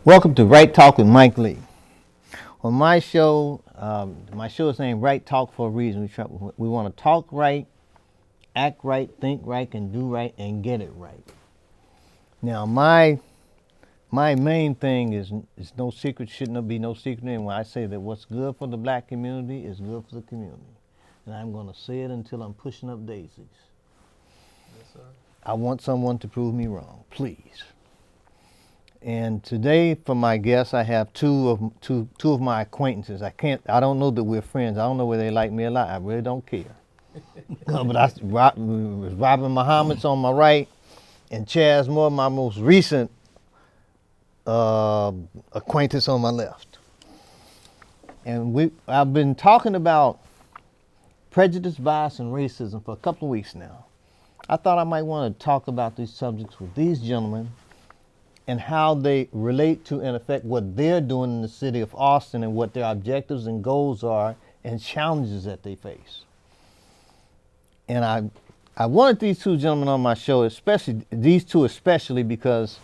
Welcome to Right Talk with Mike Lee. On my show is named Right Talk for a reason. We want to talk right, act right, think right, and do right, and get it right. Now, my main thing is no secret, shouldn't be no secret when I say that what's good for the black community is good for the community. And I'm going to say it until I'm pushing up daisies. Yes, sir. I want someone to prove me wrong, please. And today, for my guests, I have two of my acquaintances. I don't know that we're friends. I don't know whether they like me or not. I really don't care. But Robin Muhammad's on my right, and Chaz Moore, my most recent acquaintance, on my left. And I've been talking about prejudice, bias, and racism for a couple of weeks now. I thought I might want to talk about these subjects with these gentlemen and how they relate to and affect what they're doing in the city of Austin and what their objectives and goals are and challenges that they face. And I wanted these two gentlemen on my show, especially these two especially because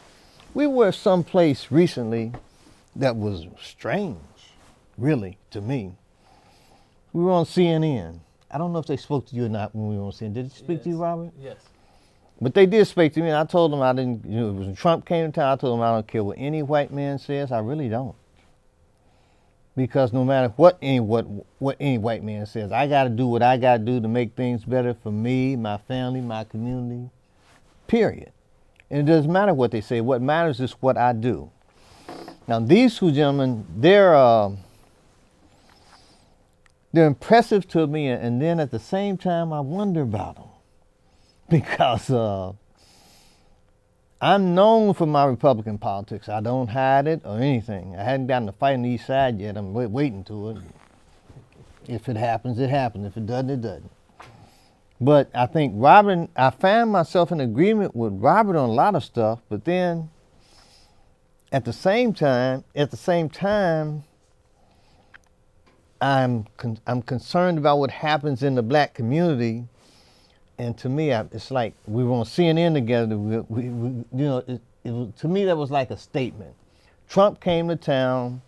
we were someplace recently that was strange, really, to me. We were on CNN. I don't know if they spoke to you or not when we were on CNN. Did they speak to you, Robert? Yes. But they did speak to me, and I told them I didn't, when Trump came to town, I told them I don't care what any white man says. I really don't. Because no matter what any white man says, I got to do what I got to do to make things better for me, my family, my community, period. And it doesn't matter what they say. What matters is what I do. Now, these two gentlemen, they're impressive to me, and then at the same time, I wonder about them. Because I'm known for my Republican politics. I don't hide it or anything. I hadn't gotten to fight on the East Side yet. I'm waiting to it. If it happens, it happens. If it doesn't, it doesn't. But I think I found myself in agreement with Robert on a lot of stuff, but then at the same time, I'm concerned about what happens in the black community. And to me, it's like we were on CNN together. To me, that was like a statement. Trump came to town,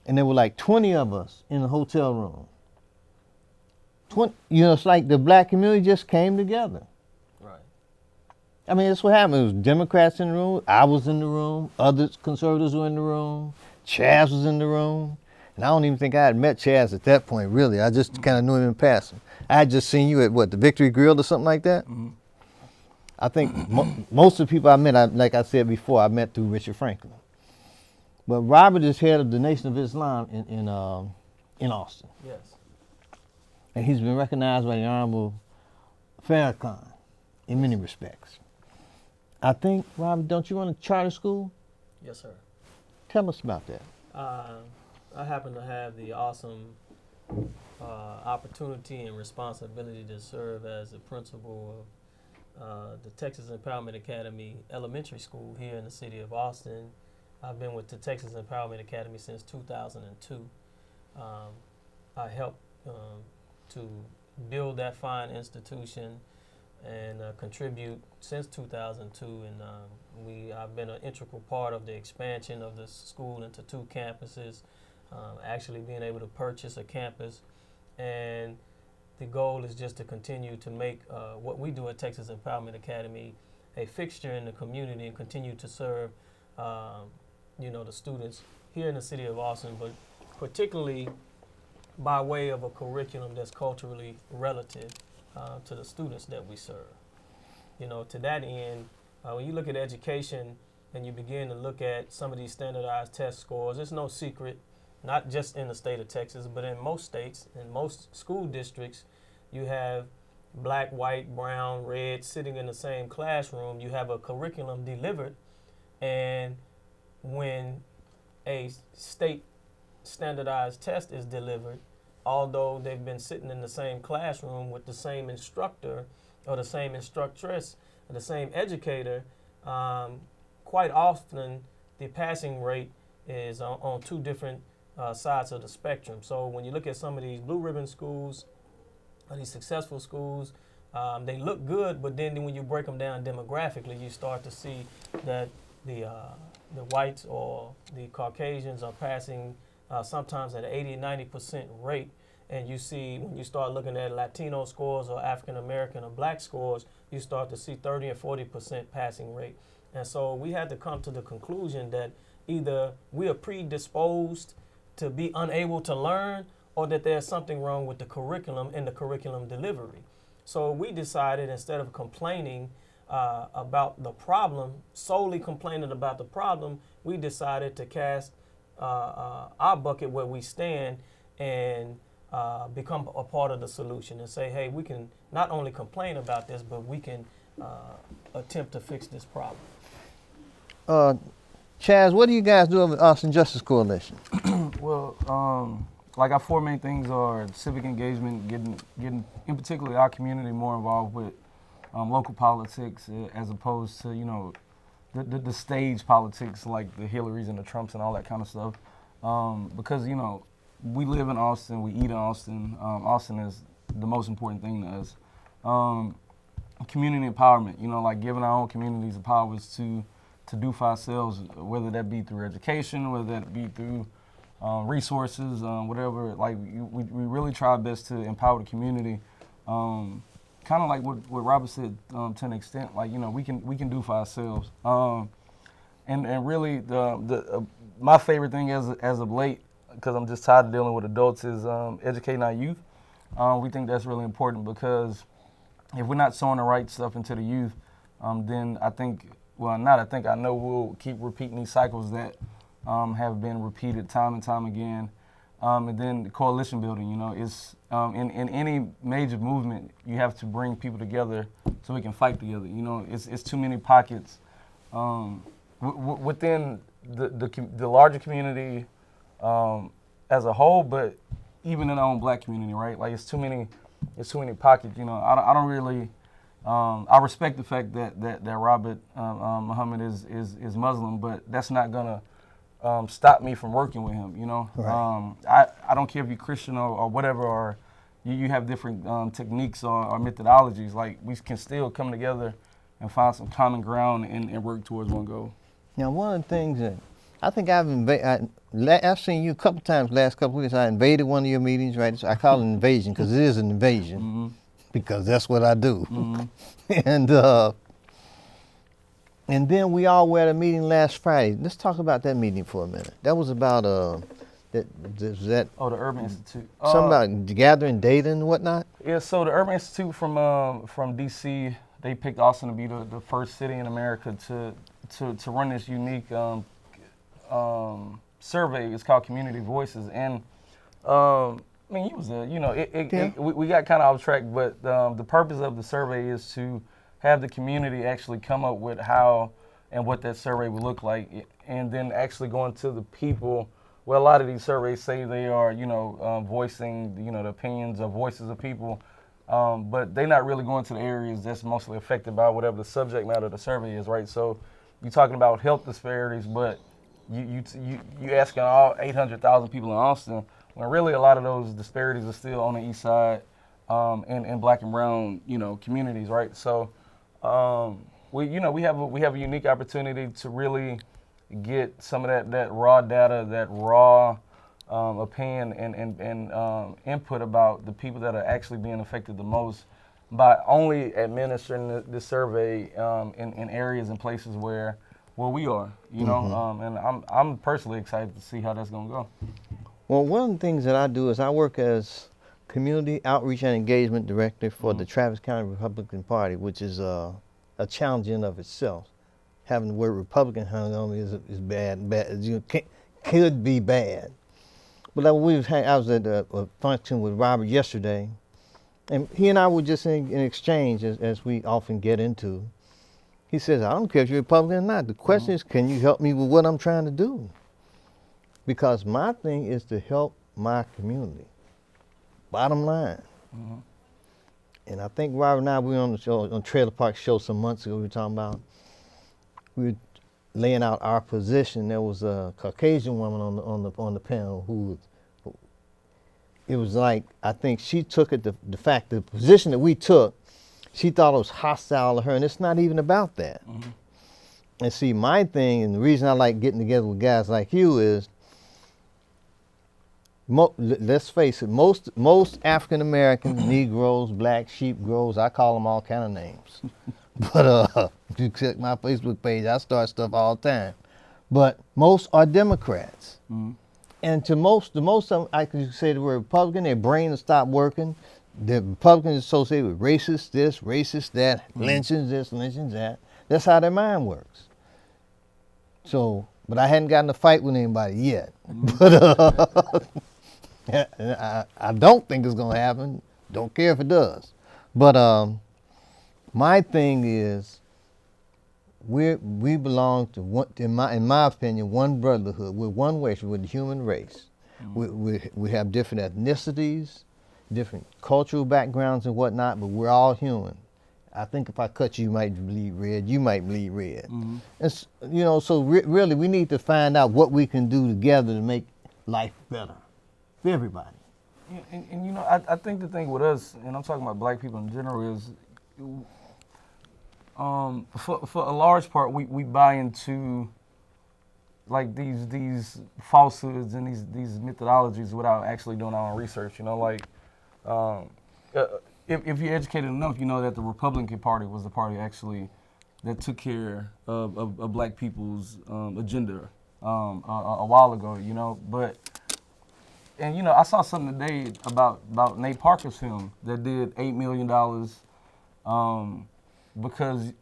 and there were like 20 of us in the hotel room. It's like the black community just came together. Right. I mean, that's what happened. It was Democrats in the room. I was in the room. Other conservatives were in the room. Chaz was in the room. And I don't even think I had met Chaz at that point, really. I just kind of knew him in passing. I had just seen you at the Victory Grill or something like that? Mm-hmm. I think most of the people I met, like I said before, I met through Richard Franklin. But Robert is head of the Nation of Islam in Austin. Yes. And he's been recognized by the Honorable Farrakhan in many respects. I think, Robert, don't you run a charter school? Yes, sir. Tell us about that. I happen to have the awesome opportunity and responsibility to serve as the principal of the Texas Empowerment Academy Elementary School here in the city of Austin. I've been with the Texas Empowerment Academy since 2002. I helped to build that fine institution and contribute since 2002, and I've been an integral part of the expansion of the school into 2 campuses, actually being able to purchase a campus, and the goal is just to continue to make what we do at Texas Empowerment Academy a fixture in the community and continue to serve the students here in the city of Austin, but particularly by way of a curriculum that's culturally relative to the students that we serve. To that end, when you look at education and you begin to look at some of these standardized test scores, it's no secret, not just in the state of Texas, but in most states, in most school districts, you have black, white, brown, red sitting in the same classroom. You have a curriculum delivered, and when a state standardized test is delivered, although they've been sitting in the same classroom with the same instructor or the same instructress or the same educator, quite often the passing rate is on 2 different sides of the spectrum. So when you look at some of these blue ribbon schools, or these successful schools, they look good, but then when you break them down demographically, you start to see that the whites or the Caucasians are passing sometimes at an 80-90% rate. And you see, when you start looking at Latino scores or African American or black scores, you start to see 30 and 40% passing rate. And so we had to come to the conclusion that either we are predisposed to be unable to learn, or that there's something wrong with the curriculum and the curriculum delivery. So we decided, instead of complaining about the problem, solely complaining about the problem, we decided to cast our bucket where we stand and become a part of the solution and say, hey, we can not only complain about this, but we can attempt to fix this problem. Chaz, what do you guys do with Austin Justice Coalition? Well, like our four main things are civic engagement, getting in particular our community more involved with local politics as opposed to, you know, the stage politics like the Hillarys and the Trumps and all that kind of stuff. Because, you know, we live in Austin, we eat in Austin. Austin is the most important thing to us. Community empowerment, you know, like giving our own communities the powers to do for ourselves, whether that be through education, whether that be through resources, whatever. Like we really try our best to empower the community. Kind of like what Robert said, to an extent, like, you know, we can do for ourselves. And really my favorite thing as of late, because I'm just tired of dealing with adults, is educating our youth. We think that's really important, because if we're not sowing the right stuff into the youth, then I know we'll keep repeating these cycles that have been repeated time and time again. And then the coalition building, you know, is in any major movement, you have to bring people together so we can fight together. You know, it's too many pockets within the larger community as a whole, but even in our own black community, right? Like it's too many pockets. You know, I don't really. I respect the fact that Robert Muhammed is Muslim, but that's not gonna stop me from working with him. You know, right. I don't care if you're Christian or whatever, or you have different techniques or methodologies. Like we can still come together and find some common ground and work towards one goal. Now, one of the things that I think I've seen you a couple times last couple weeks. I invaded one of your meetings, right? So I call it an invasion because it is an invasion. Mm-hmm. Because that's what I do. Mm-hmm. And then we all were at a meeting last Friday. Let's talk about that meeting for a minute. That was about the Urban Institute. Something about gathering data and whatnot. Yeah, so the Urban Institute from DC, they picked Austin to be the first city in America to run this unique survey. It's called Community Voices, and I mean, we got kind of off track, but the purpose of the survey is to have the community actually come up with how and what that survey would look like, and then actually going to the people. Well, a lot of these surveys say they are, voicing, the opinions or voices of people, but they're not really going to the areas that's mostly affected by whatever the subject matter of the survey is, right? So you're talking about health disparities, but you asking all 800,000 people in Austin, when really a lot of those disparities are still on the east side and black and brown, communities, right? So we have a unique opportunity to really get some of that raw data, that raw opinion and input about the people that are actually being affected the most by only administering this survey in areas and places where we are, mm-hmm. And I'm personally excited to see how that's going to go. Well, one of the things that I do is I work as Community Outreach and Engagement Director for the Travis County Republican Party, which is a challenge in and of itself. Having the word Republican hung on me is bad. Could be bad. But I was at a function with Robert yesterday, and he and I were just in exchange, as we often get into. He says, I don't care if you're Republican or not. The question is, can you help me with what I'm trying to do? Because my thing is to help my community. Bottom line. Mm-hmm. And I think Robert and I, we were on the show, on Trailer Park show some months ago, we were talking about, we were laying out our position. There was a Caucasian woman on the panel who it was like, I think she took it, the position that we took, she thought it was hostile to her, and it's not even about that. Mm-hmm. And see, my thing, and the reason I like getting together with guys like you is, let's face it, most African Americans, Negroes, blacks, sheep grows, I call them all kind of names. But if you check my Facebook page, I start stuff all the time. But most are Democrats. Mm-hmm. And the most of them, I could say the word Republican, their brain has stopped working. The Republicans associated with racist this, racist that, lynchings this, lynchings that. That's how their mind works. So, but I hadn't gotten a fight with anybody yet. But I don't think it's going to happen. Don't care if it does. But my thing is, we belong to one, in my opinion, one brotherhood. We're one race. We're the human race. We have different ethnicities, different cultural backgrounds and whatnot, but we're all human. I think if I cut you, you might bleed red. You might bleed red. Mm-hmm. And so really, we need to find out what we can do together to make life better for everybody. Yeah, and I think the thing with us, and I'm talking about black people in general, is for a large part we buy into like these falsehoods and these methodologies without actually doing our own research. Like if you're educated enough, you know that the Republican Party was the party actually that took care of black people's agenda a while ago. But. And I saw something today about Nate Parker's film that did $8 million because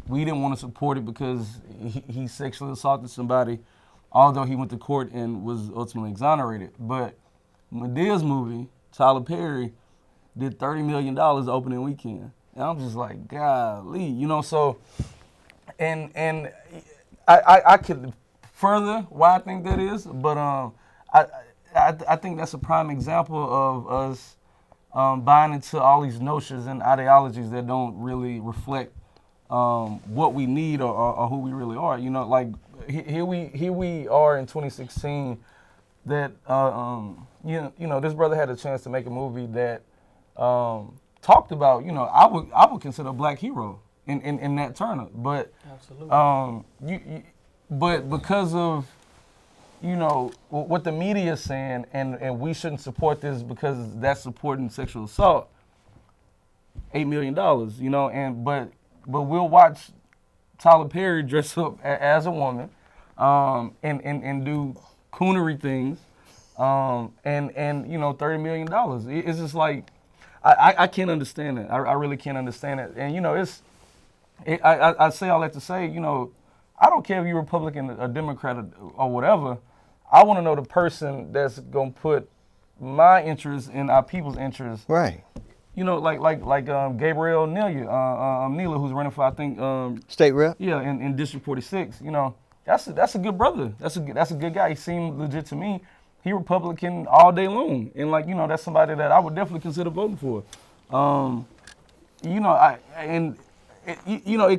we didn't want to support it because he sexually assaulted somebody, although he went to court and was ultimately exonerated. But Medea's movie, Tyler Perry, did $30 million opening weekend, and I'm just like, golly, So, and I could further why I think that is, but I think that's a prime example of us buying into all these notions and ideologies that don't really reflect what we need or who we really are. Like here we are in 2016. That this brother had a chance to make a movie that talked about I would consider a black hero in Nat Turner, but absolutely. But because of what the media is saying, and we shouldn't support this because that's supporting sexual assault. $8 million, but we'll watch Tyler Perry dress up as a woman, and do coonery things, and $30 million. It's just like I can't understand it. I really can't understand it. And I say all that to say, I don't care if you're Republican or Democrat or whatever. I want to know the person that's gonna put my interests and our people's interests. Right. Like Gabriel Neela, who's running for I think State rep. Yeah, in District 46. That's a good brother. That's a good guy. He seemed legit to me. He Republican all day long, and that's somebody that I would definitely consider voting for. It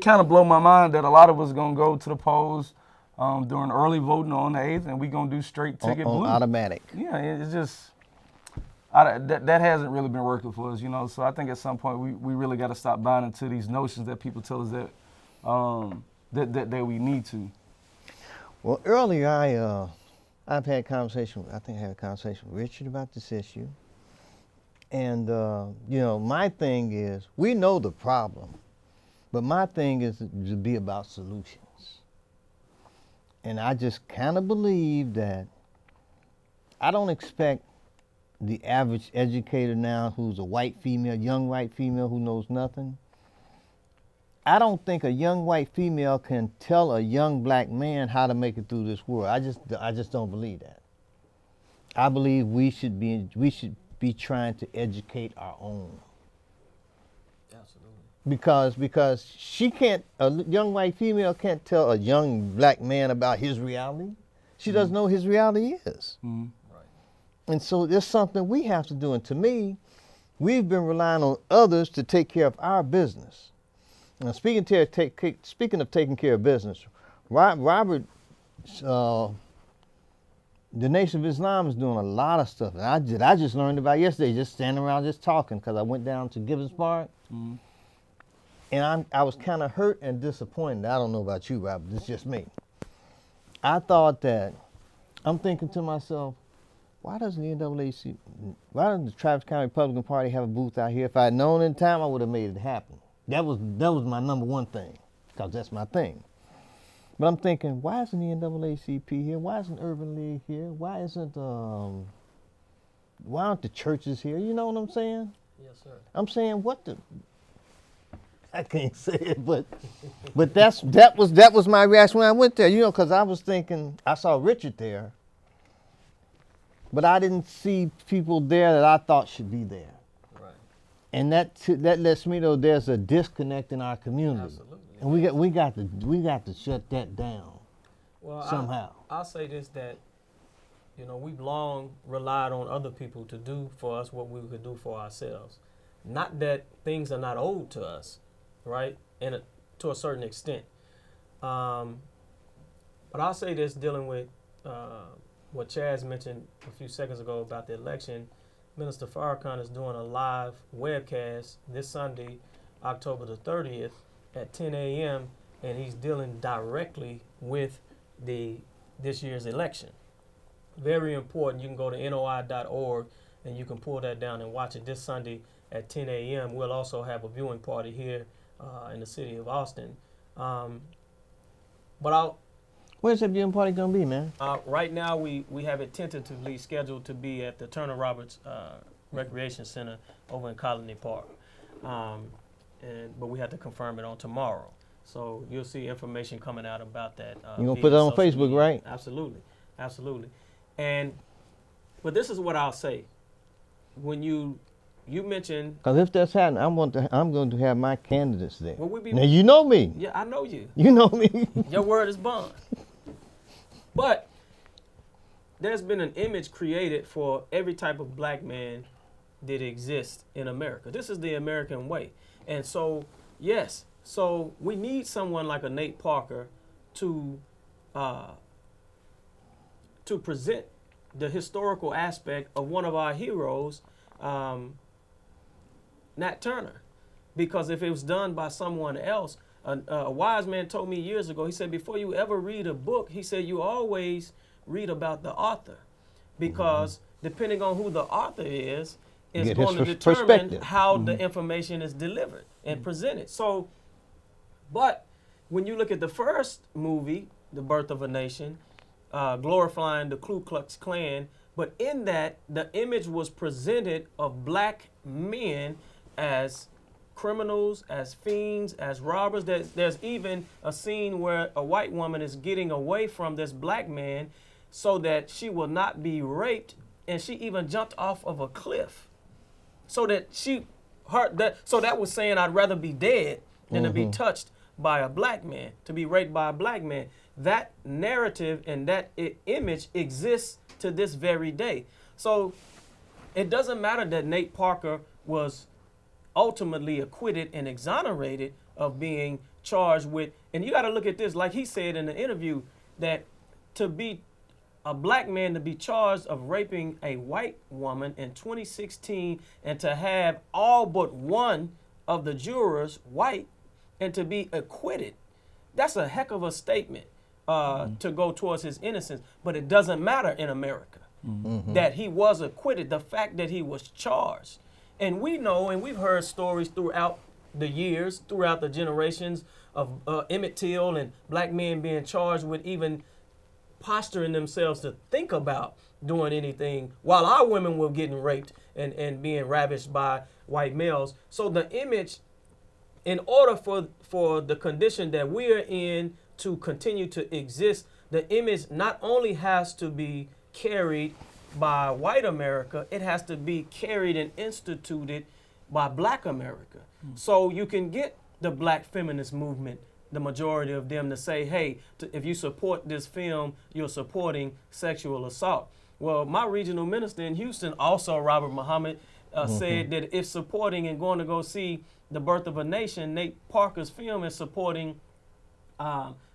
kind of blew my mind that a lot of us gonna go to the polls during early voting on the 8th, and we gonna do straight ticket on blue. automatic. Yeah, it's just that hasn't really been working for us, So I think at some point we really got to stop buying into these notions that people tell us that we need to. Well, earlier I've had I had a conversation with Richard about this issue, and my thing is we know the problem. But my thing is to be about solutions. And I just kind of believe that I don't expect the average educator now who's a white female, young white female who knows nothing. I don't think a young white female can tell a young black man how to make it through this world. I just don't believe that. I believe we should be trying to educate our own. Because a young white female can't tell a young black man about his reality. She doesn't know his reality is. Mm-hmm. Right. And so there's something we have to do. And to me, we've been relying on others to take care of our business. Now, speaking of taking care of business, Robert, the Nation of Islam is doing a lot of stuff. And I just learned about yesterday, just standing around just talking, because I went down to Gibbons Park. Mm-hmm. and I was kind of hurt and disappointed. I don't know about you, Rob. This is just me. I thought that I'm thinking to myself, why doesn't the NAACP, why doesn't the Travis County Republican Party have a booth out here? If I had known in time, I would have made it happen. That was my number one thing, because that's my thing. But I'm thinking, why isn't the NAACP here? Why isn't Urban League here? Why aren't the churches here? You know what I'm saying? Yes, sir. I'm saying, I can't say it, but that was my reaction when I went there. You know, because I was thinking, I saw Richard there, but I didn't see people there that I thought should be there. Right. And that lets me know there's a disconnect in our community. Absolutely. And we got to shut that down. Well, somehow. I'll say this, that we've long relied on other people to do for us what we could do for ourselves. Not that things are not owed to us, right? And to a certain extent. But I'll say this, dealing with what Chaz mentioned a few seconds ago about the election. Minister Farrakhan is doing a live webcast this Sunday, October the 30th at 10 a.m., and he's dealing directly with this year's election. Very important. You can go to noi.org and you can pull that down and watch it this Sunday at 10 a.m. We'll also have a viewing party here in the city of Austin. Where's that viewing party going to be, man? Right now, we have it tentatively scheduled to be at the Turner Roberts Recreation Center over in Colony Park. But we have to confirm it on tomorrow. So you'll see information coming out about that. You're going to put it on Facebook, media. right? Absolutely. But this is what I'll say. When you mentioned... Because if that's happening, I'm going to have my candidates there. Now, you know me. Yeah, I know you. You know me. Your word is bond. But there's been an image created for every type of black man that exists in America. This is the American way. And so, yes, we need someone like a Nate Parker to present the historical aspect of one of our heroes, Nat Turner. Because if it was done by someone else, a wise man told me years ago, he said, before you ever read a book, he said, you always read about the author. Because depending on who the author is going to determine how the information is delivered and presented. So, but when you look at the first movie, The Birth of a Nation, glorifying the Ku Klux Klan, but in that, the image was presented of black men as criminals, as fiends, as robbers. There's even a scene where a white woman is getting away from this black man so that she will not be raped, and she even jumped off of a cliff. So that that was saying, I'd rather be dead than to be touched by a black man, to be raped by a black man. That narrative and that image exists to this very day. So it doesn't matter that Nate Parker was ultimately acquitted and exonerated of being charged with, and you got to look at this, like he said in the interview, that to be a black man to be charged of raping a white woman in 2016 and to have all but one of the jurors white and to be acquitted, that's a heck of a statement to go towards his innocence. But it doesn't matter in America that he was acquitted, the fact that he was charged. And we know, and we've heard stories throughout the years, throughout the generations of Emmett Till and black men being charged with even posturing themselves to think about doing anything while our women were getting raped and being ravished by white males. So the image, in order for the condition that we're in to continue to exist, the image not only has to be carried by white America, it has to be carried and instituted by black America. So you can get the black feminist movement, the majority of them, to say, hey, if you support this film, you're supporting sexual assault. Well, my regional minister in Houston, also Robert Muhammed, said that if supporting and going to go see The Birth of a Nation, Nate Parker's film, is supporting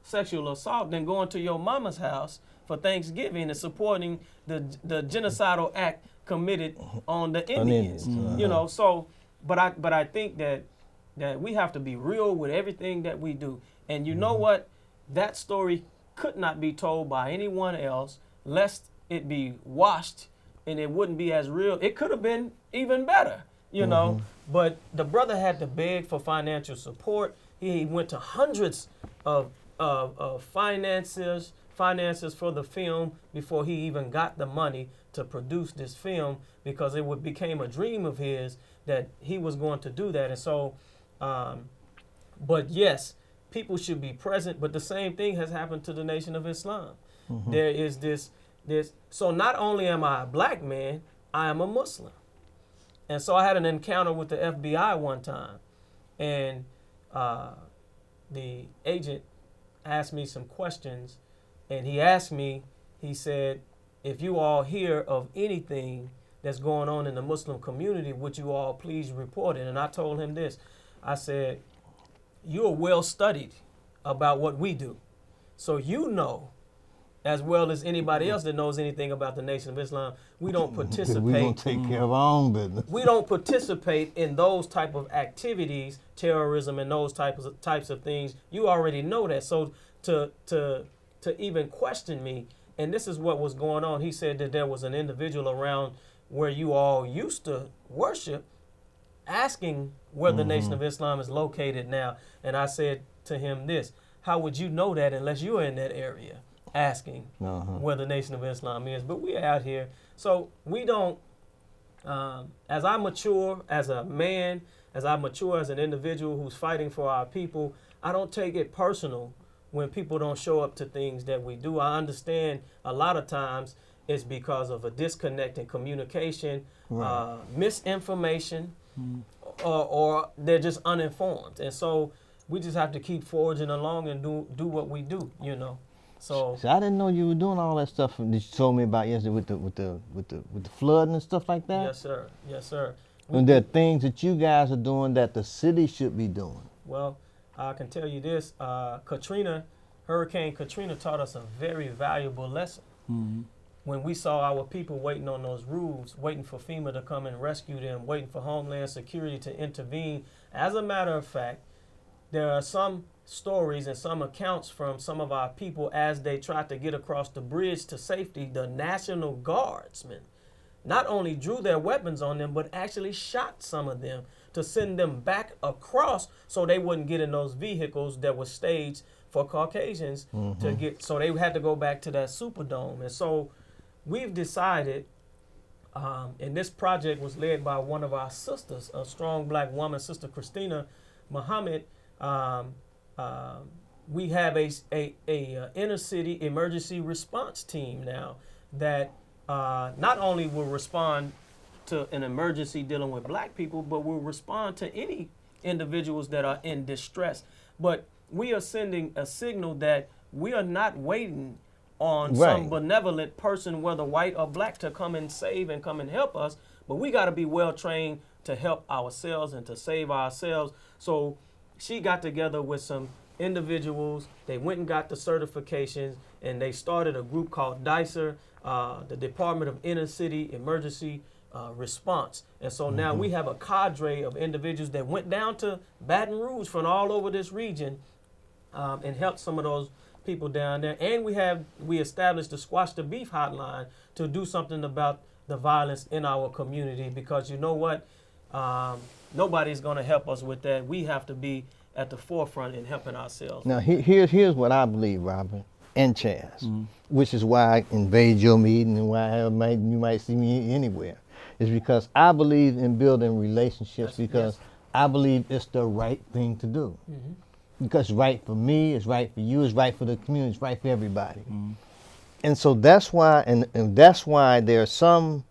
sexual assault, then going to your mama's house for Thanksgiving and supporting the genocidal act committed on the Indians. You know, so but I think that that we have to be real with everything that we do. And you know what? That story could not be told by anyone else, lest it be washed and it wouldn't be as real. It could have been even better, you know. But the brother had to beg for financial support. He went to hundreds of finances for the film before he even got the money to produce this film, because it became a dream of his that he was going to do that. And so, but yes, people should be present. But the same thing has happened to the Nation of Islam. There is this. So not only am I a black man, I am a Muslim. And so I had an encounter with the FBI one time, and the agent asked me some questions, and he asked me, he said, if you all hear of anything that's going on in the Muslim community, would you all please report it? And I told him this. I said, you're well studied about what we do. So you know, as well as anybody else that knows anything about the Nation of Islam, we don't participate. We don't take care of our own business. We don't participate in those type of activities, terrorism and those types of things. You already know that. So to even question me, and this is what was going on. He said that there was an individual around where you all used to worship, asking where the Nation of Islam is located now. And I said to him this: how would you know that unless you're in that area asking where the Nation of Islam is? But we're out here. So we don't, as I mature as a man, as I mature as an individual who's fighting for our people, I don't take it personal when people don't show up to things that we do. I understand a lot of times it's because of a disconnect in communication, misinformation, or they're just uninformed. And so we just have to keep forging along and do what we do, you know. So I didn't know you were doing all that stuff that you told me about yesterday with the flooding and stuff like that. Yes, sir. Yes, sir. And there are things that you guys are doing that the city should be doing. Well, I can tell you this: Hurricane Katrina taught us a very valuable lesson. When we saw our people waiting on those roofs, waiting for FEMA to come and rescue them, waiting for Homeland Security to intervene. As a matter of fact, there are some stories and some accounts from some of our people as they tried to get across the bridge to safety. The National Guardsmen not only drew their weapons on them, but actually shot some of them to send them back across so they wouldn't get in those vehicles that were staged for Caucasians to get. So they had to go back to that Superdome. And so we've decided, and this project was led by one of our sisters, a strong black woman, Sister Christina Muhammed. We have a inner city emergency response team now that not only will respond to an emergency dealing with black people, but will respond to any individuals that are in distress. But we are sending a signal that we are not waiting on some benevolent person, whether white or black, to come and save and come and help us. But we got to be well trained to help ourselves and to save ourselves. So she got together with some individuals. They went and got the certifications, and they started a group called DICER, the Department of Inner City Emergency Response. And so now we have a cadre of individuals that went down to Baton Rouge from all over this region and helped some of those people down there. And we established the Squash the Beef hotline to do something about the violence in our community, because you know what? Nobody's going to help us with that. We have to be at the forefront in helping ourselves. Now, here's what I believe, Robert and Chaz, which is why I invade your meeting and why you might see me anywhere, is because I believe in building relationships, because I believe it's the right thing to do. Because it's right for me, it's right for you, it's right for the community, it's right for everybody. And so that's why, and that's why there are some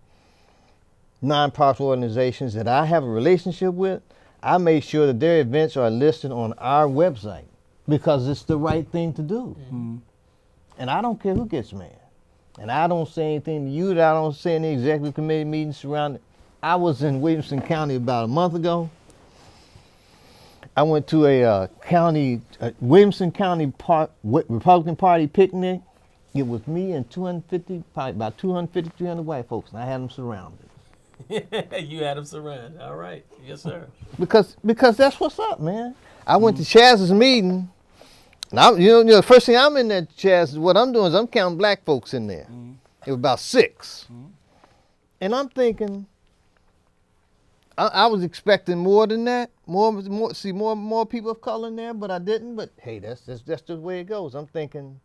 nonprofit organizations that I have a relationship with. I make sure that their events are listed on our website because it's the right thing to do. And I don't care who gets mad. And I don't say anything to you that I don't say in the executive committee meetings surrounding. I was in Williamson County about a month ago. I went to a Williamson County Republican Party picnic. It was me and 300 white folks, and I had them surrounded. You had him surrounded. All right. Yes, sir. because that's what's up, man. I went to Chaz's meeting. And the first thing I'm in there, Chaz, what I'm doing is I'm counting black folks in there. It was about 6. And I'm thinking, I was expecting more than that, more people of color in there, but I didn't. But hey, that's the way it goes. I'm thinking,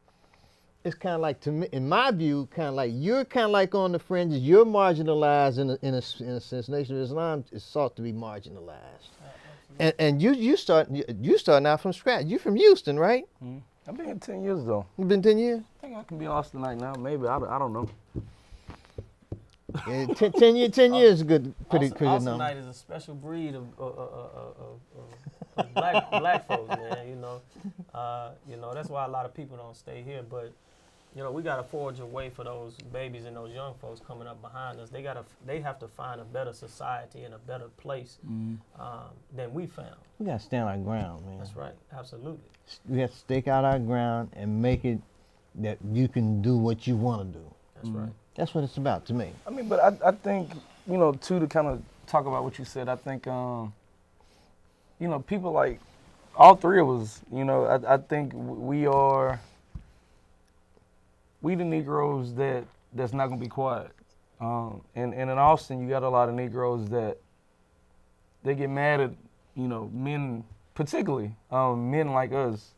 it's kind of like, to me, in my view, kind of like you're kind of like on the fringes. You're marginalized in a sense. Nation of Islam is sought to be marginalized, and you starting out from scratch. You from Houston, right? I've been here 10 years though. You've been 10 years. I think I can be Austinite now. Maybe I don't know. Yeah, 10 years is good, pretty number. Austinite is a special breed of black folks, man. That's why a lot of people don't stay here. But we gotta forge a way for those babies and those young folks coming up behind us. They have to find a better society and a better place than we found. We gotta stand our ground, man. That's right, absolutely. We have to stake out our ground and make it that you can do what you want to do. That's right. That's what it's about to me. I mean, but I think, too, to kind of talk about what you said, I think, people like all three of us, I think we the Negroes that's not going to be quiet. And in Austin, you got a lot of Negroes that they get mad at, men, particularly men like us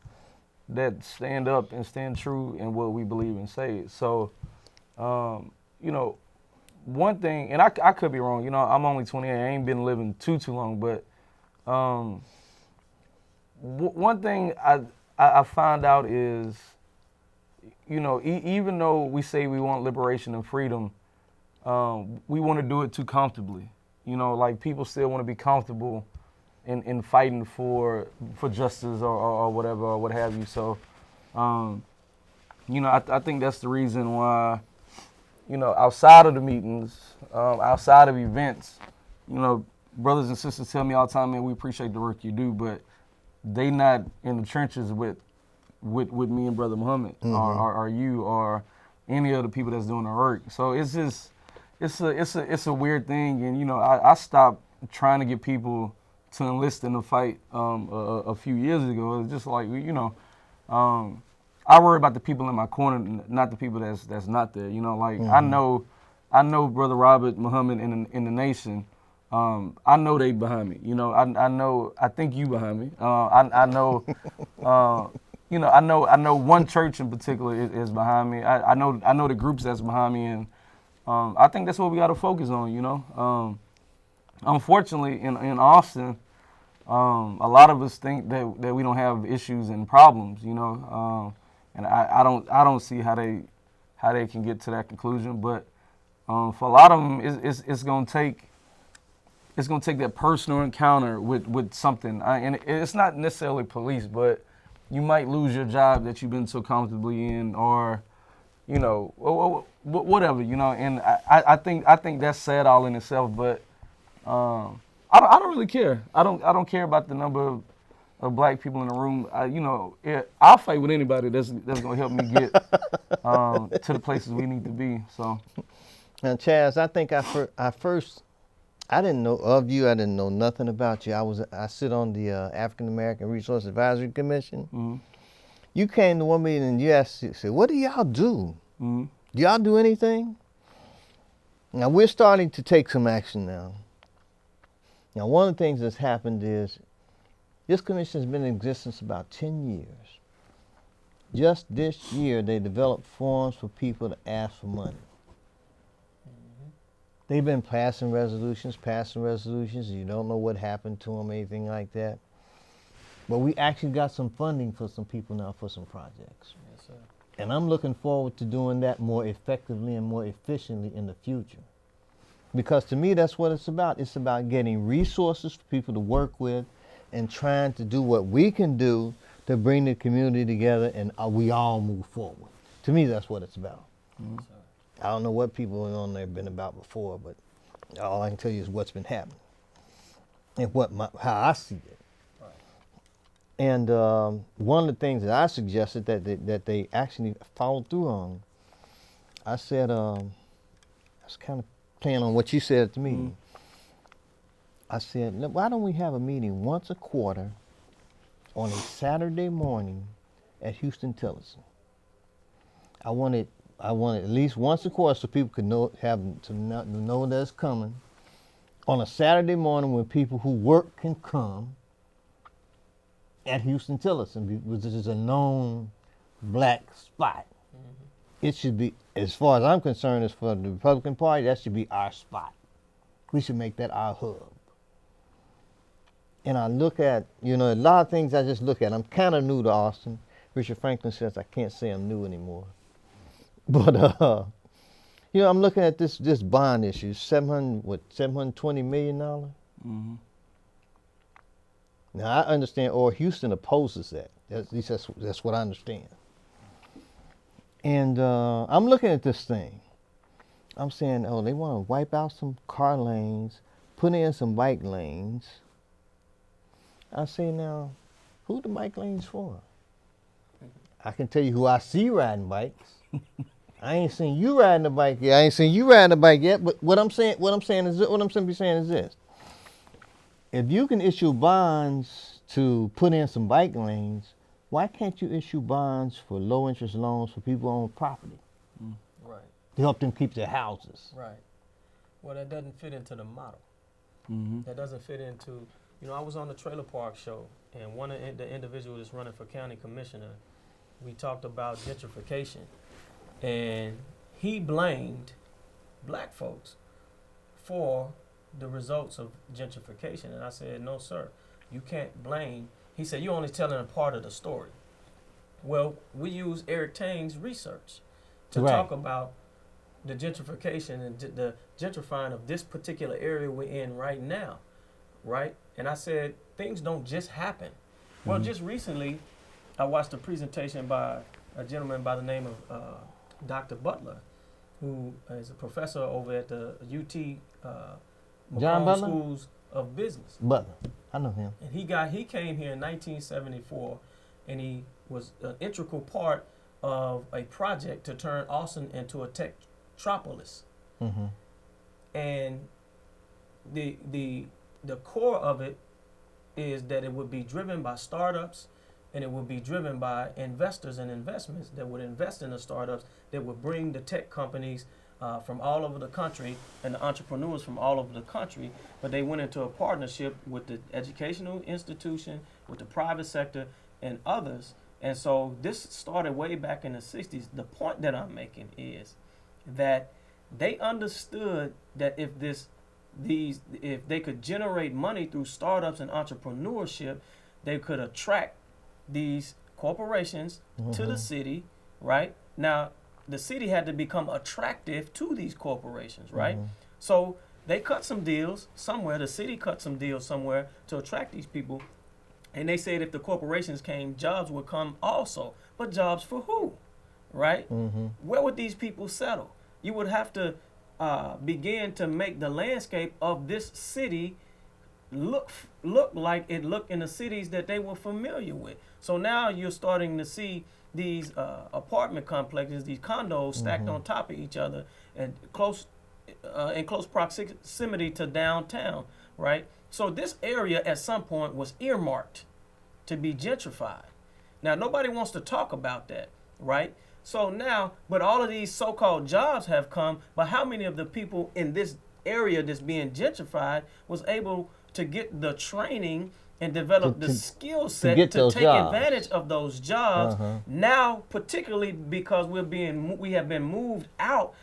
that stand up and stand true in what we believe and say. So, one thing, and I could be wrong, I'm only 28, I ain't been living too long, but one thing I found out is, even though we say we want liberation and freedom, we want to do it too comfortably. Like people still want to be comfortable in fighting for justice or whatever or what have you. So, I think that's the reason why, outside of the meetings, outside of events, brothers and sisters tell me all the time, man, we appreciate the work you do, but they not in the trenches with me and Brother Muhammad or you or any other people that's doing the work. So it's just it's a weird thing, and I stopped trying to get people to enlist in the fight a few years ago. It's just like I worry about the people in my corner, not the people that's not there. I know Brother Robert, Muhammad in the nation. I know they behind me. I think you behind me. I know. I know one church in particular is behind me. I know the groups that's behind me, and I think that's what we got to focus on. Unfortunately, in Austin, a lot of us think that we don't have issues and problems, and I don't see how they can get to that conclusion. But for a lot of them, it's gonna take that personal encounter with something, and it's not necessarily police, but you might lose your job that you've been so comfortably in, or whatever, and I think that's sad all in itself, but I don't really care. I don't care about the number of black people in the room. I'll fight with anybody that's gonna help me get to the places we need to be. So, now, Chaz, I think I didn't know of you. I didn't know nothing about you. I sit on the African American Resource Advisory Commission. Mm-hmm. You came to one meeting and you said, "What do y'all do? Mm-hmm. Do y'all do anything?" Now we're starting to take some action now. Now, one of the things that's happened is this commission has been in existence about 10 years. Just this year, they developed forms for people to ask for money. They've been passing resolutions, and you don't know what happened to them, anything like that. But we actually got some funding for some people now for some projects. Yes, sir. And I'm looking forward to doing that more effectively and more efficiently in the future. Because to me, that's what it's about. It's about getting resources for people to work with and trying to do what we can do to bring the community together and we all move forward. To me, that's what it's about. Mm-hmm. I don't know what people on there have been about before, but all I can tell you is what's been happening and how I see it. Right. And one of the things that I suggested that they actually followed through on, I said, I was kind of playing on what you said at the meeting. I said, why don't we have a meeting once a quarter on a Saturday morning at Houston Tillerson? I wanted at least once a quarter so people could know that it's coming. On a Saturday morning when people who work can come at Houston Tillerson, which is a known black spot. It should be, as far as I'm concerned, as for the Republican Party, that should be our spot. We should make that our hub. And I look at, a lot of things I just look at. I'm kind of new to Austin. Richard Franklin says I can't say I'm new anymore. But, I'm looking at this bond issue, $720 million? Mm-hmm. Now, I understand, or Houston opposes that. At least that's what I understand. And I'm looking at this thing. I'm saying, they want to wipe out some car lanes, put in some bike lanes. I say, now, who the bike lanes for? I can tell you who I see riding bikes. I ain't seen you riding a bike yet. But what I'm saying is this: if you can issue bonds to put in some bike lanes, why can't you issue bonds for low interest loans for people who own property? Right. To help them keep their houses. Right. Well, that doesn't fit into the model. Mm-hmm. That doesn't fit into, I was on the Trailer Park Show, and one of the individuals that's running for county commissioner, we talked about gentrification, and he blamed black folks for the results of gentrification. And I said, no, sir, you can't blame. He said, you're only telling a part of the story. Well, we use Eric Tang's research to talk about the gentrification and the gentrifying of this particular area we're in right now, right? And I said, things don't just happen. Well, just recently, I watched a presentation by a gentleman by the name of Dr. Butler, who is a professor over at the UT John Butler? Schools of Business. Butler, I know him. And he came here in 1974, and he was an integral part of a project to turn Austin into a techtropolis. Mm-hmm. And the core of it is that it would be driven by startups, and it would be driven by investors and investments that would invest in the startups that would bring the tech companies from all over the country and the entrepreneurs from all over the country. But they went into a partnership with the educational institution, with the private sector, and others. And so this started way back in the 60s. The point that I'm making is that they understood that if they could generate money through startups and entrepreneurship, they could attract these corporations to the city, right? Now, the city had to become attractive to these corporations, right? So they cut some deals somewhere. The city cut some deals somewhere to attract these people. And they said if the corporations came, jobs would come also. But jobs for who, right? Where would these people settle? You would have to begin to make the landscape of this city look like it looked in the cities that they were familiar with. So now you're starting to see these apartment complexes, these condos stacked on top of each other and in close proximity to downtown, right? So this area at some point was earmarked to be gentrified. Now, nobody wants to talk about that, right? So now, but all of these so-called jobs have come, but how many of the people in this area that's being gentrified was able to get the training and develop the skill set to take advantage of those jobs? Now, particularly because we have been moved out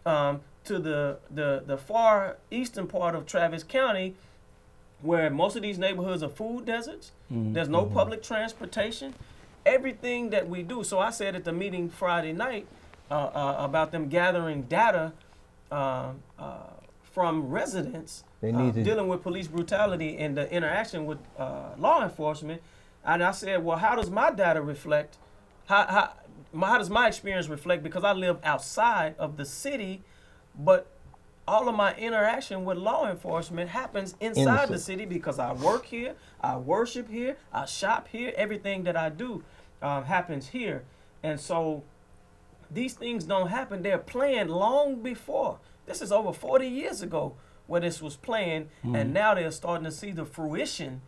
to the far eastern part of Travis County, where most of these neighborhoods are food deserts. There's no public transportation. Everything that we do. So I said at the meeting Friday night about them gathering data from residents dealing with police brutality and the interaction with law enforcement. And I said, well, how does my data reflect? How does my experience reflect? Because I live outside of the city, but all of my interaction with law enforcement happens inside the city because I work here, I worship here, I shop here. Everything that I do happens here. And so these things don't happen. They're planned long before. This is over 40 years ago where this was planned, and now they're starting to see the fruition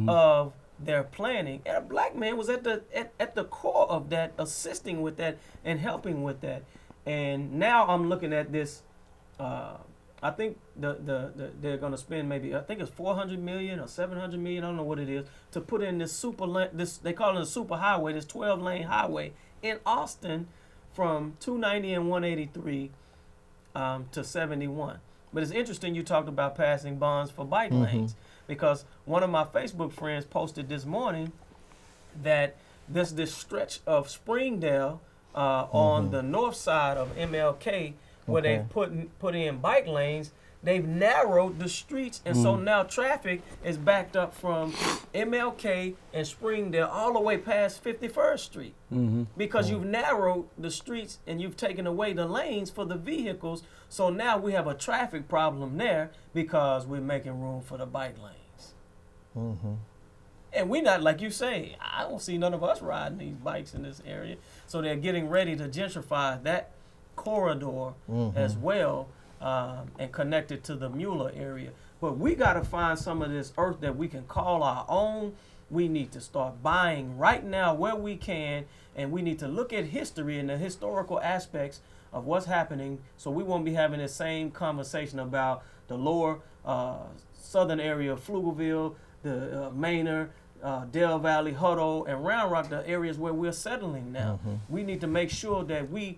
of their planning. And a black man was at the core of that, assisting with that and helping with that. And now I'm looking at this. I think they're going to spend maybe, I think it's 400 million or 700 million, I don't know what it is, to put in this they call it a super highway, this 12-lane highway in Austin from 290 and 183 to 71. But it's interesting you talked about passing bonds for bike lanes, because one of my Facebook friends posted this morning that there's this stretch of Springdale on the north side of MLK where they've put in bike lanes. They've narrowed the streets, and so now traffic is backed up from MLK and Springdale all the way past 51st Street because you've narrowed the streets and you've taken away the lanes for the vehicles. So now we have a traffic problem there because we're making room for the bike lanes. And we're not, like you say, I don't see none of us riding these bikes in this area. So they're getting ready to gentrify that corridor as well. And connected to the Mueller area. But we got to find some of this earth that we can call our own. We need to start buying right now where we can, and we need to look at history and the historical aspects of what's happening, so we won't be having the same conversation about the lower southern area of Pflugerville, the Manor, Dell Valley, Hutto, and Round Rock, the areas where we're settling now. We need to make sure that we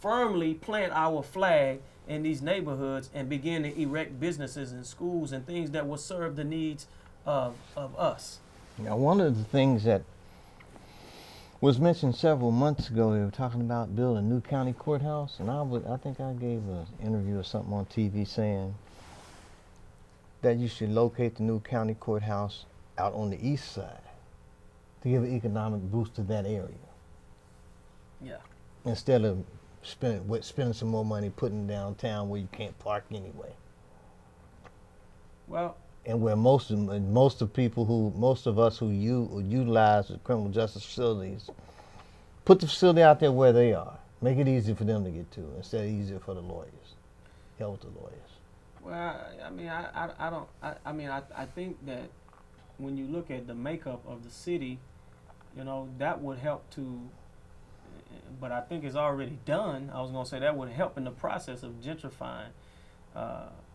firmly plant our flag in these neighborhoods and begin to erect businesses and schools and things that will serve the needs of us. Now, one of the things that was mentioned several months ago, they were talking about building a new county courthouse, and I think I gave an interview or something on TV saying that you should locate the new county courthouse out on the east side to give an economic boost to that area. Yeah. Instead of spending some more money putting downtown where you can't park anyway. Well, and where most of us who utilize the criminal justice facilities, put the facility out there where they are. Make it easy for them to get to instead of easier for the lawyers. Help with the lawyers. Well, I think that when you look at the makeup of the city, that would help to. But I think it's already done. I was going to say that would help in the process of gentrifying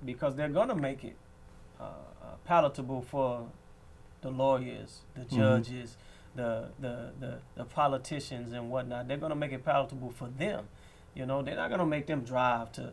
because they're going to make it palatable for the lawyers, the judges, the politicians and whatnot. They're going to make it palatable for them. They're not going to make them drive to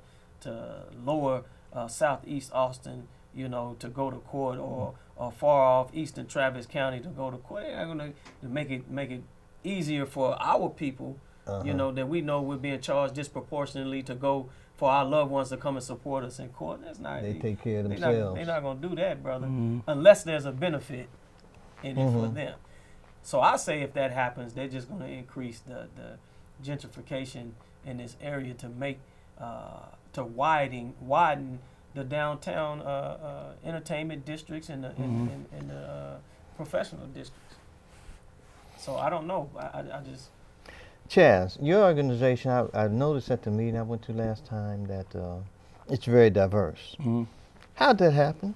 lower southeast Austin, to go to court or far off eastern Travis County to go to court. They're not going to make it easier for our people. That we know we're being charged disproportionately to go for our loved ones to come and support us in court. That's not. They take care of themselves. They're not going to do that, brother, unless there's a benefit in it for them. So I say if that happens, they're just going to increase the gentrification in this area to make to widen the downtown entertainment districts and the professional districts. So I don't know. I just. Chaz, your organization, I noticed at the meeting I went to last time that it's very diverse. How'd that happen?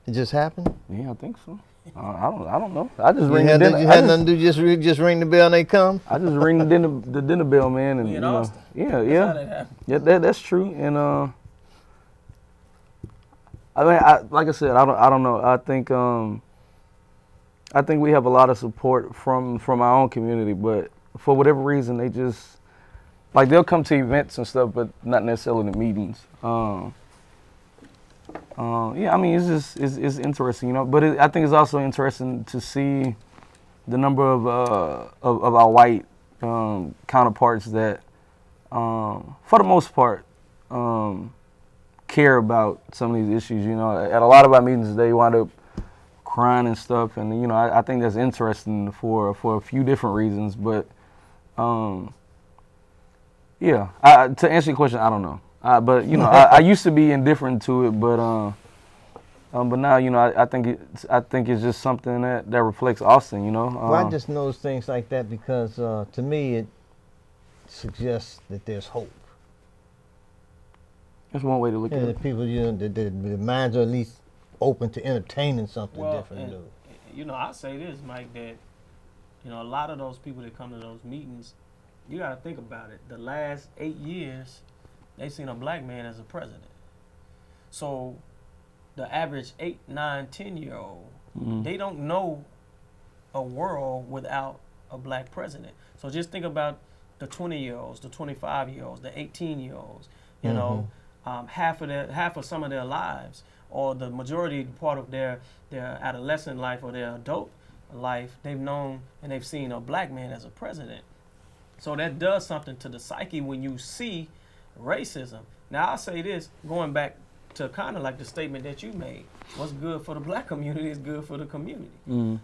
It just happened? Yeah, I think so. I don't know. I just ring the dinner. You had nothing to do, just ring the bell and they come? I just ring the dinner bell, man, and in Austin. Yeah. How that happened. Yeah, that's true. And like I said, I don't know. I think we have a lot of support from our own community, but for whatever reason, they just they'll come to events and stuff, but not necessarily the meetings. Yeah, I mean it's interesting, But I think it's also interesting to see the number of our white counterparts that, for the most part, care about some of these issues. At a lot of our meetings, they wind up crying and stuff, and I think that's interesting for a few different reasons. But yeah, to answer your question, I don't know. But I used to be indifferent to it, but now I think it's just something that reflects Austin. Well, I just notice things like that because to me it suggests that there's hope. That's one way to look Yeah, at the it. people, the minds are at least open to entertaining something Well, different. and, I say this, Mike, that a lot of those people that come to those meetings, you got to think about it. The last 8 years, they've seen a black man as a president. So the average 8, 9, 10-year-old, they don't know a world without a black president. So just think about the 20-year-olds, the 25-year-olds, the 18-year-olds. Half of some of their lives, or the majority part of their adolescent life or their adult life, they've known and they've seen a black man as a president. So that does something to the psyche when you see racism. Now I'll say this, going back to kind of like the statement that you made, what's good for the black community is good for the community.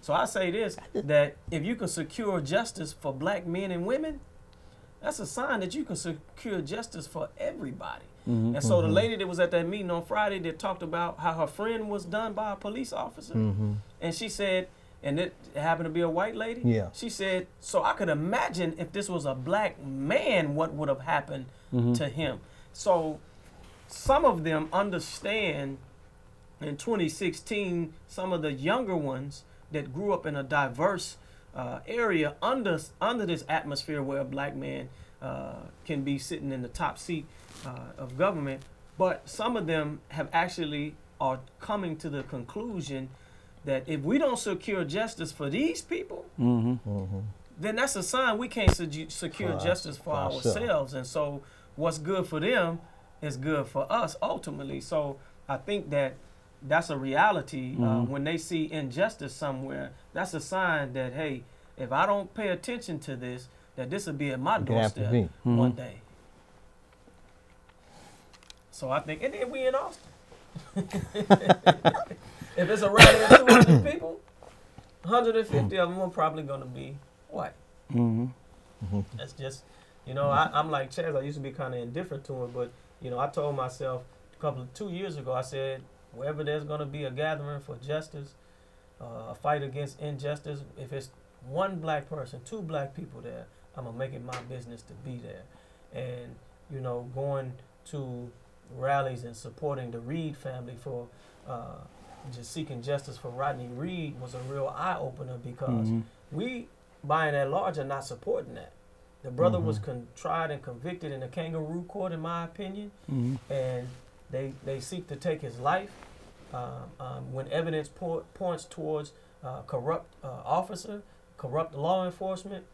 So I say this, that if you can secure justice for black men and women, that's a sign that you can secure justice for everybody. And so the lady that was at that meeting on Friday that talked about how her friend was done by a police officer, and she said, and it happened to be a white lady, Yeah. she said, so I could imagine if this was a black man, what would have happened to him. So some of them understand in 2016, some of the younger ones that grew up in a diverse area under this atmosphere where a black man can be sitting in the top seat of government, but some of them have actually are coming to the conclusion that if we don't secure justice for these people, then that's a sign we can't secure justice for ourselves. And so what's good for them is good for us ultimately. So I think that that's a reality. When they see injustice somewhere, that's a sign that, hey, if I don't pay attention to this, that this will be at my doorstep one day. So I think, and then we in Austin. If it's a rally of 200 people, 150 of them are probably going to be white. That's just, I'm like Chaz, I used to be kind of indifferent to it, but, I told myself 2 years ago, I said, wherever there's going to be a gathering for justice, a fight against injustice, if it's one black person, 2 black people there, I'm going to make it my business to be there. And, going to rallies and supporting the Reed family for just seeking justice for Rodney Reed was a real eye-opener because we, by and at large, are not supporting that. The brother was tried and convicted in a kangaroo court, in my opinion, and they seek to take his life when evidence points towards corrupt officer, corrupt law enforcement,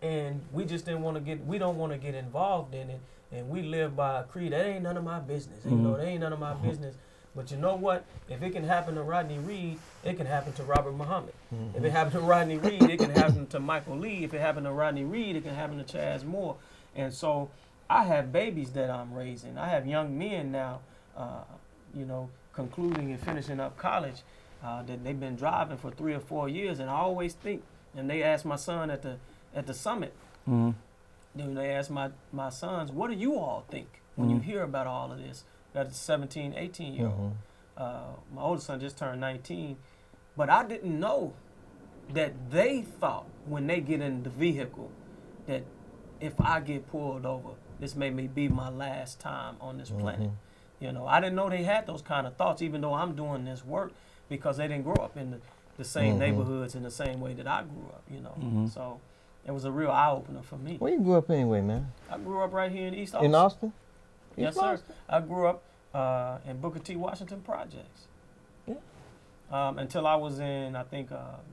and we just don't want to get involved in it, and we live by a creed that ain't none of my business. That ain't none of my business. But you know what? If it can happen to Rodney Reed, it can happen to Robert Muhammad. If it happened to Rodney Reed, it can happen to Michael Lee. If it happened to Rodney Reed, it can happen to Chaz Moore. And so I have babies that I'm raising. I have young men now, concluding and finishing up college that they've been driving for 3 or 4 years. And I always think, and they asked my son at the summit, then they asked my sons, what do you all think when you hear about all of this? Got a 17, 18-year-old. My oldest son just turned 19. But I didn't know that they thought when they get in the vehicle that if I get pulled over, this may be my last time on this planet. I didn't know they had those kind of thoughts, even though I'm doing this work, because they didn't grow up in the same neighborhoods in the same way that I grew up, So it was a real eye-opener for me. Where you grew up anyway, man? I grew up right here in East Austin. In Austin? Yes, sir. I grew up in Booker T. Washington Projects. Until I was in, I think,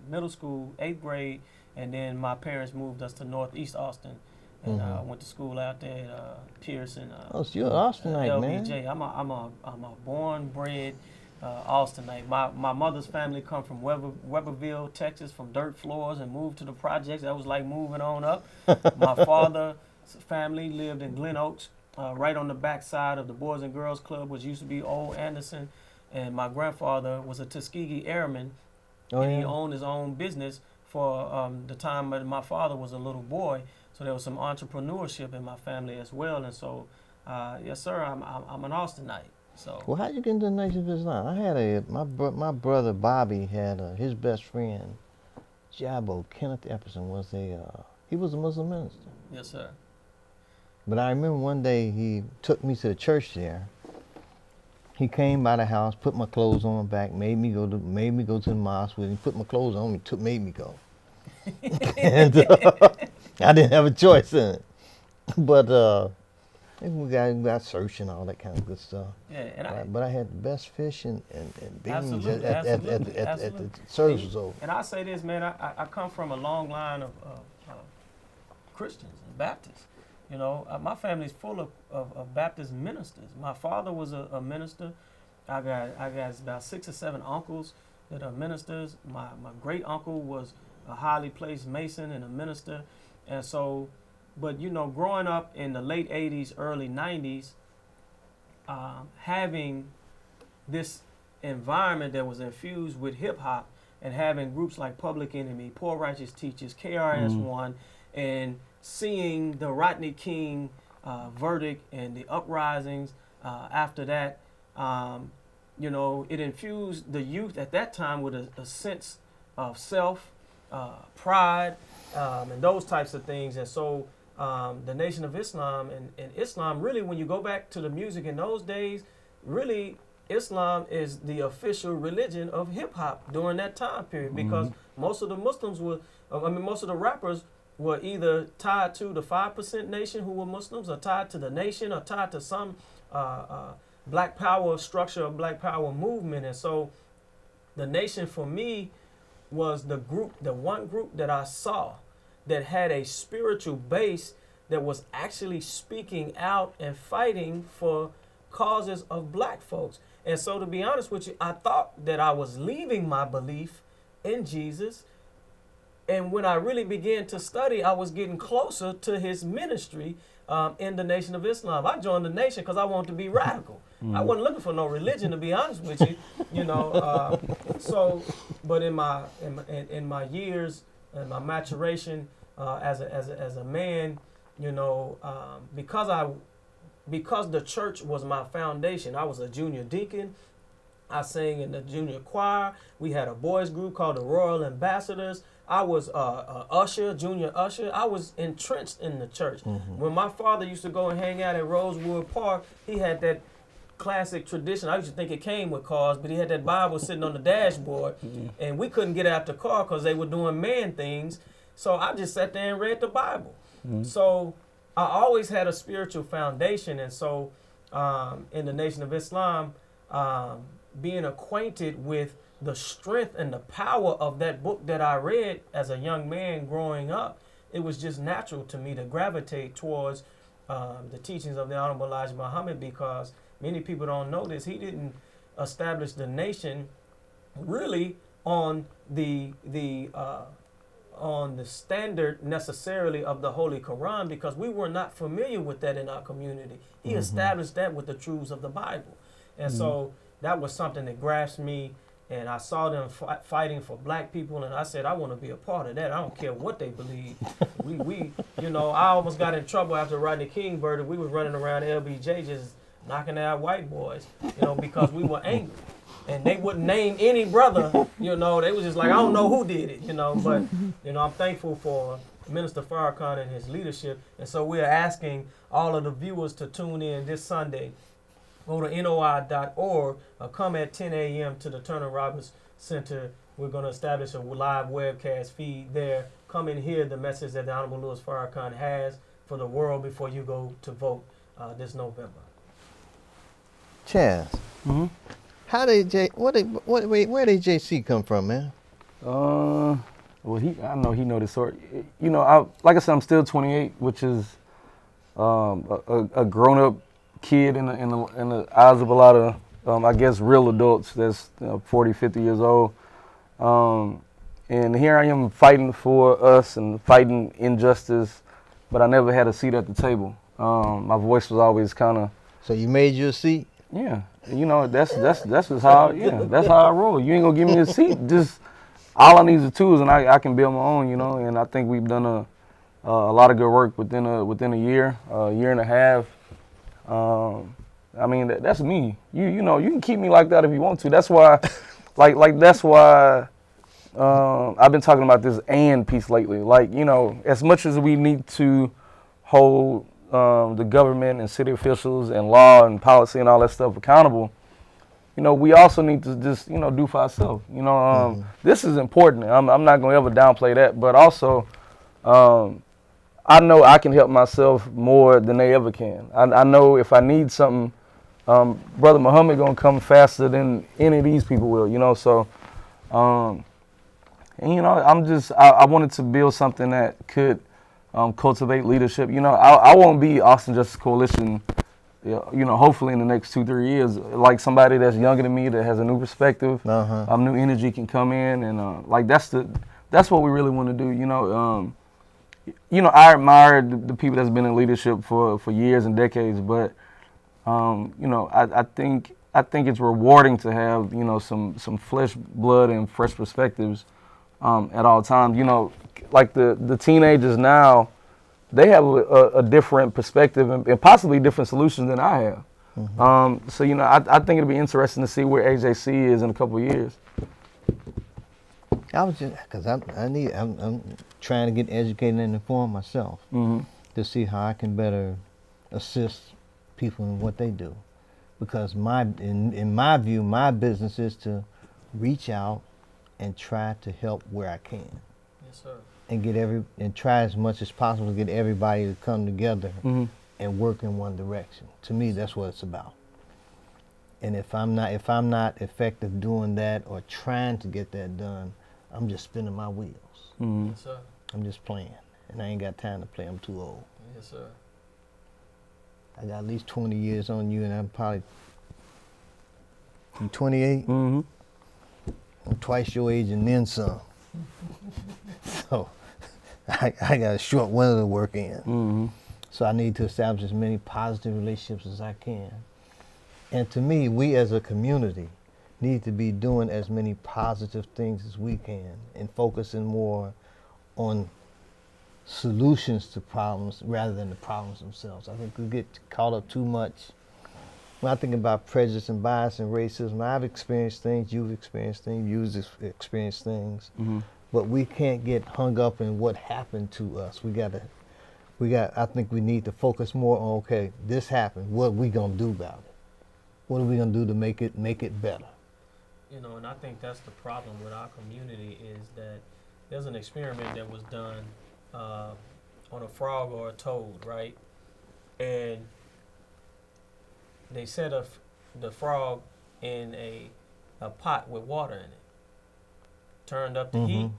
middle school, 8th grade, and then my parents moved us to Northeast Austin, and I went to school out there at Pearson. So you're an Austinite, man. LBJ. I'm a born, bred Austinite. My mother's family come from Weberville, Texas, from dirt floors, and moved to the projects. That was like moving on up. My father's family lived in Glen Oaks, right on the back side of the Boys and Girls Club, which used to be Old Anderson. And my grandfather was a Tuskegee airman, and he owned his own business for the time that my father was a little boy. So there was some entrepreneurship in my family as well. And so, yes, sir, I'm an Austinite. So. Well, how'd you get into the Nation of Islam? I had my brother Bobby had his best friend, Jabo Kenneth Epperson he was a Muslim minister. Yes, sir. But I remember one day he took me to the church there, He came by the house, put my clothes on my back, made me go to the mosque with him, put my clothes on me, made me go. And I didn't have a choice in it. But we got searching all that kind of good stuff. Yeah, and But I had the best fish and beans absolutely, at the service was over. And I say this, man, I come from a long line of Christians and Baptists. You know, my family's full of Baptist ministers. My father was a minister. I got about 6 or 7 uncles that are ministers. My great uncle was a highly placed Mason and a minister. And so, but you know, growing up in the late 80s, early 90s, having this environment that was infused with hip hop and having groups like Public Enemy, Poor Righteous Teachers, KRS-One, and seeing the Rodney King verdict and the uprisings after that, you know, it infused the youth at that time with a sense of self, pride, and those types of things. And so the Nation of Islam and Islam, really, when you go back to the music in those days, really, Islam is the official religion of hip hop during that time period, because most of the Muslims most of the rappers were either tied to the 5% nation who were Muslims, or tied to the nation, or tied to some black power structure or black power movement. And so the nation for me was the one group that I saw that had a spiritual base that was actually speaking out and fighting for causes of black folks. And so, to be honest with you, I thought that I was leaving my belief in Jesus. And when I really began to study, I was getting closer to his ministry in the Nation of Islam. I joined the nation because I wanted to be radical. I wasn't looking for no religion, to be honest with you. You know, but in my years and my maturation as a man, you know, because the church was my foundation. I was a junior deacon. I sang in the junior choir. We had a boys group called the Royal Ambassadors. I was a usher, junior usher. I was entrenched in the church. When my father used to go and hang out at Rosewood Park, he had that classic tradition. I used to think it came with cars, but he had that Bible sitting on the dashboard, and we couldn't get out the car because they were doing man things. So I just sat there and read the Bible. So I always had a spiritual foundation. And so in the Nation of Islam, being acquainted with the strength and the power of that book that I read as a young man growing up, it was just natural to me to gravitate towards the teachings of the Honorable Elijah Muhammad, because many people don't know this. He didn't establish the nation really on the standard necessarily of the Holy Quran, because we were not familiar with that in our community. He established that with the truths of the Bible. And so that was something that grasped me, and I saw them fighting for black people, and I said, I want to be a part of that. I don't care what they believe. we you know, I almost got in trouble after Rodney King verdict. We was running around LBJ just knocking out white boys, you know, because we were angry. And they wouldn't name any brother, you know. They was just like, I don't know who did it, you know. But, you know, I'm thankful for Minister Farrakhan and his leadership. And so we're asking all of the viewers to tune in this Sunday. Go to NOI.org, come at 10 a.m. to the Turner Roberts Center. We're going to establish a live webcast feed there. Come and hear the message that the Honorable Louis Farrakhan has for the world before you go to vote this November. Chaz, how did where did JC come from, man? Well, I know he know the sort. You know, like I said, I'm still 28, which is a grown-up kid in the eyes of a lot of, I guess, real adults that's 40, 50 years old. And here I am fighting for us and fighting injustice, but I never had a seat at the table. My voice was always kind of. So you made your seat? Yeah, you know, that's just how that's how I roll. You ain't gonna give me a seat. Just all I need is the tools, and I can build my own. You know, and I think we've done a lot of good work within a year and a half. I mean, that's me. You know, you can keep me like that if you want to. That's why, that's why I've been talking about this "and" piece lately. Like, you know, as much as we need to hold the government and city officials and law and policy and all that stuff accountable, we also need to just, do for ourselves. This is important. I'm not going to ever downplay that, but also I know I can help myself more than they ever can. I know if I need something, Brother Muhammad going to come faster than any of these people will, so, I wanted to build something that could cultivate leadership. I won't be Austin Justice Coalition, hopefully in the next 2-3 years, like somebody that's younger than me that has a new perspective, new energy can come in, and that's what we really want to do. I admire the people that's been in leadership for years and decades, but I think it's rewarding to have some flesh, blood, and fresh perspectives at all times. Like the teenagers now, they have a different perspective and possibly different solutions than I have. So I think it'll be interesting to see where AJC is in a couple of years. I was just because I'm trying to get educated and informed myself to see how I can better assist people in what they do, because in my view, my business is to reach out and try to help where I can. Yes, sir. And try as much as possible to get everybody to come together and work in one direction. To me, that's what it's about. And if I'm not effective doing that or trying to get that done, I'm just spinning my wheels. Yes, sir. I'm just playing, and I ain't got time to play. I'm too old. Yes, sir. I got at least 20 years on you, and I'm probably you 28. Mm-hmm. I'm twice your age and then some. So I got a short window to work in. So I need to establish as many positive relationships as I can. And to me, we as a community need to be doing as many positive things as we can and focusing more on solutions to problems rather than the problems themselves. I think we get caught up too much. When I think about prejudice and bias and racism, I've experienced things, you've experienced things, you've experienced things, but we can't get hung up in what happened to us. I think we need to focus more on, okay, this happened, what are we gonna do about it? What are we gonna do to make it better? And I think that's the problem with our community is that there's an experiment that was done on a frog or a toad, right? And they set the frog in a pot with water in it, turned up the heat,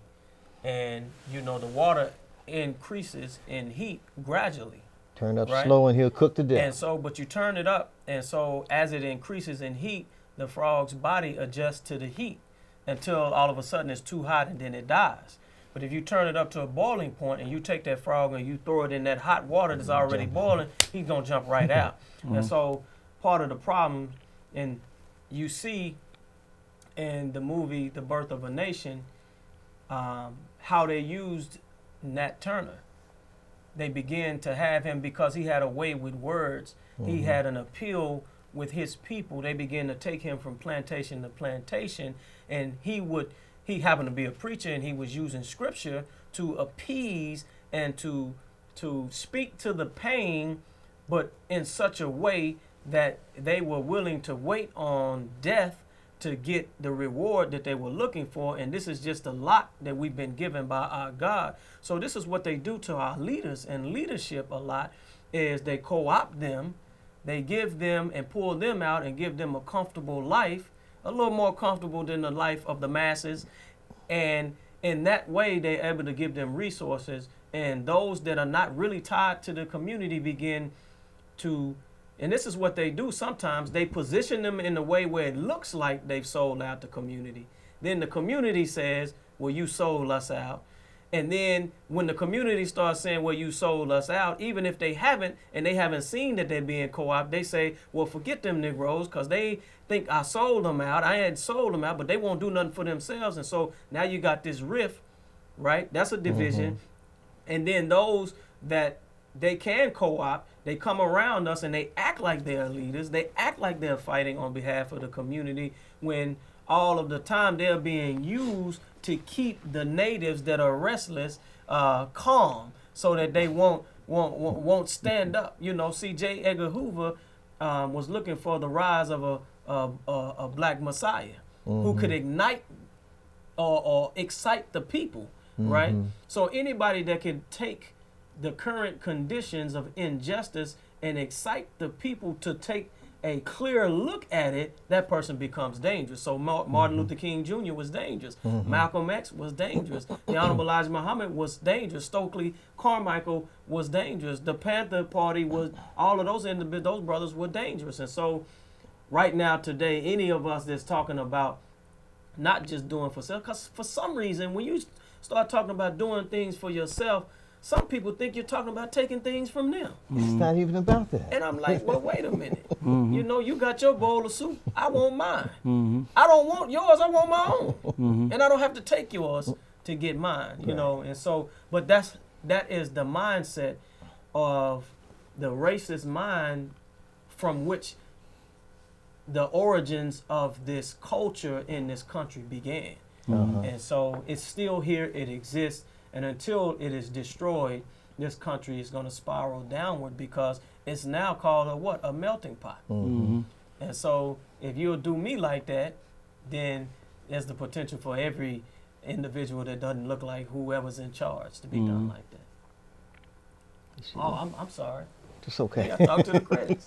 and the water increases in heat gradually. Turn up right? slow and he'll cook to death. And so, but you turn it up, and so as it increases in heat, the frog's body adjusts to the heat until all of a sudden it's too hot and then it dies. But if you turn it up to a boiling point and you take that frog and you throw it in that hot water that's already boiling, he's going to jump right out. And so part of the problem, and you see in the movie The Birth of a Nation, how they used Nat Turner. They began to have him because he had a way with words. He had an appeal with his people. They began to take him from plantation to plantation, and he happened to be a preacher, and he was using scripture to appease and to speak to the pain, but in such a way that they were willing to wait on death to get the reward that they were looking for. And this is just a lot that we've been given by our God. So this is what they do to our leaders and leadership a lot, is they co-opt them, they give them and pull them out and give them a comfortable life, a little more comfortable than the life of the masses. And in that way, they're able to give them resources. And those that are not really tied to the community begin to, and this is what they do sometimes, they position them in a way where it looks like they've sold out the community. Then the community says, well, you sold us out. And then when the community starts saying, well, you sold us out, even if they haven't, and they haven't seen that they're being co-opted, they say, well, forget them Negroes, because they think I sold them out. I had sold them out, but they won't do nothing for themselves. And so now you got this rift, right? That's a division. And then those that they can co-opt, they come around us and they act like they're leaders. They act like they're fighting on behalf of the community, when all of the time they're being used to keep the natives that are restless calm, so that they won't stand up. C. J. Edgar Hoover was looking for the rise of a black messiah who could ignite or excite the people, right? So anybody that can take the current conditions of injustice and excite the people to take a clear look at it, that person becomes dangerous. So Martin Luther King Jr. was dangerous. Malcolm X was dangerous. The Honorable Elijah Muhammad was dangerous. Stokely Carmichael was dangerous. The Panther Party was, all of those brothers were dangerous. And so right now, today, any of us that's talking about not just doing for self, because for some reason, when you start talking about doing things for yourself, some people think you're talking about taking things from them. It's not even about that. And I'm like, well, wait a minute. You know, you got your bowl of soup. I want mine. I don't want yours. I want my own. And I don't have to take yours to get mine, you know. And so, but that is the mindset of the racist mind from which the origins of this culture in this country began. And so it's still here. It exists. And until it is destroyed, this country is going to spiral downward because it's now called a melting pot. And so if you'll do me like that, then there's the potential for every individual that doesn't look like whoever's in charge to be done like that. Oh, I'm sorry. It's okay. I talk to the critics.